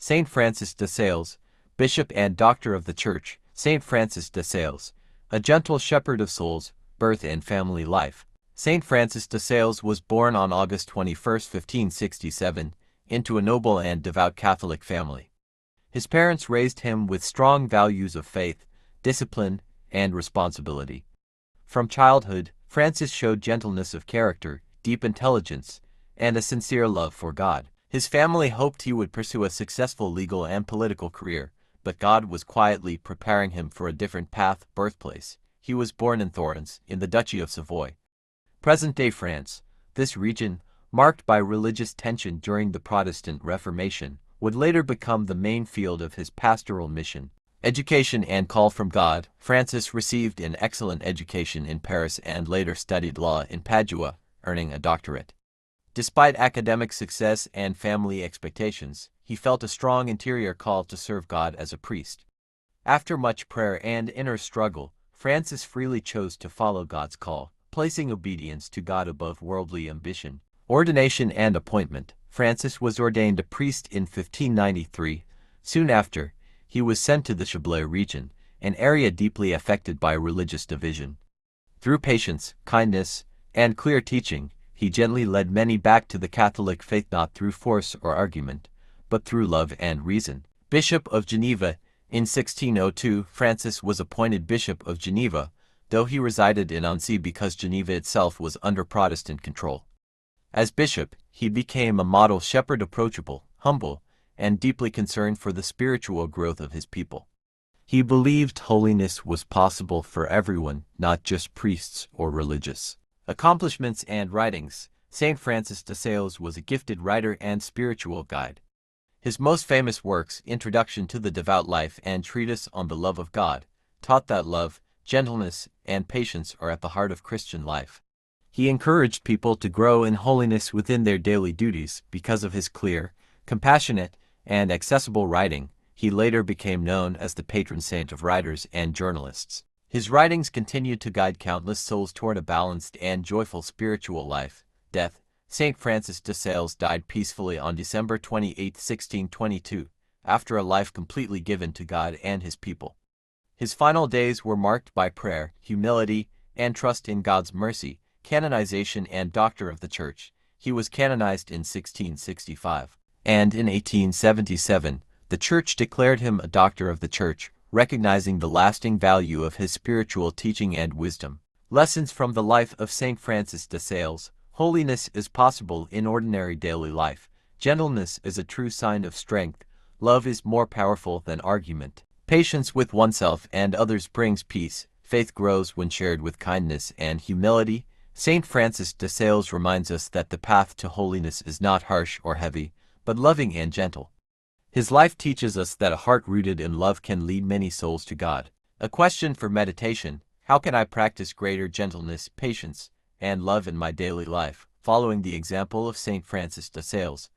Saint Francis de Sales, Bishop and Doctor of the Church. Saint Francis de Sales, a gentle shepherd of souls, birth and family life. Saint Francis de Sales was born on August 21, 1567, into a noble and devout Catholic family. His parents raised him with strong values of faith, discipline, and responsibility. From childhood, Francis showed gentleness of character, deep intelligence, and a sincere love for God. His family hoped he would pursue a successful legal and political career, but God was quietly preparing him for a different path. Birthplace: he was born in Thorens, in the Duchy of Savoy. Present-day France, this region, marked by religious tension during the Protestant Reformation, would later become the main field of his pastoral mission. Education and call from God. Francis received an excellent education in Paris and later studied law in Padua, earning a doctorate. Despite academic success and family expectations, he felt a strong interior call to serve God as a priest. After much prayer and inner struggle, Francis freely chose to follow God's call, placing obedience to God above worldly ambition. Ordination and appointment. Francis was ordained a priest in 1593. Soon after, he was sent to the Chablais region, an area deeply affected by religious division. Through patience, kindness, and clear teaching, he gently led many back to the Catholic faith, not through force or argument, but through love and reason. Bishop of Geneva. In 1602, Francis was appointed Bishop of Geneva, though he resided in Annecy because Geneva itself was under Protestant control. As bishop, he became a model shepherd, approachable, humble, and deeply concerned for the spiritual growth of his people. He believed holiness was possible for everyone, not just priests or religious. Accomplishments and writings. Saint Francis de Sales was a gifted writer and spiritual guide. His most famous works, Introduction to the Devout Life and Treatise on the Love of God, taught that love, gentleness, and patience are at the heart of Christian life. He encouraged people to grow in holiness within their daily duties. Because of his clear, compassionate, and accessible writing, he later became known as the patron saint of writers and journalists. His writings continued to guide countless souls toward a balanced and joyful spiritual life. Death. Saint Francis de Sales died peacefully on December 28, 1622, after a life completely given to God and his people. His final days were marked by prayer, humility, and trust in God's mercy. Canonization and Doctor of the Church. He was canonized in 1665, and in 1877, the Church declared him a Doctor of the Church, recognizing the lasting value of his spiritual teaching and wisdom. Lessons from the life of Saint Francis de Sales. Holiness is possible in ordinary daily life. Gentleness is a true sign of strength. Love is more powerful than argument. Patience with oneself and others brings peace. Faith grows when shared with kindness and humility. Saint Francis de Sales reminds us that the path to holiness is not harsh or heavy, but loving and gentle. His life teaches us that a heart rooted in love can lead many souls to God. A question for meditation: how can I practice greater gentleness, patience, and love in my daily life, following the example of Saint Francis de Sales?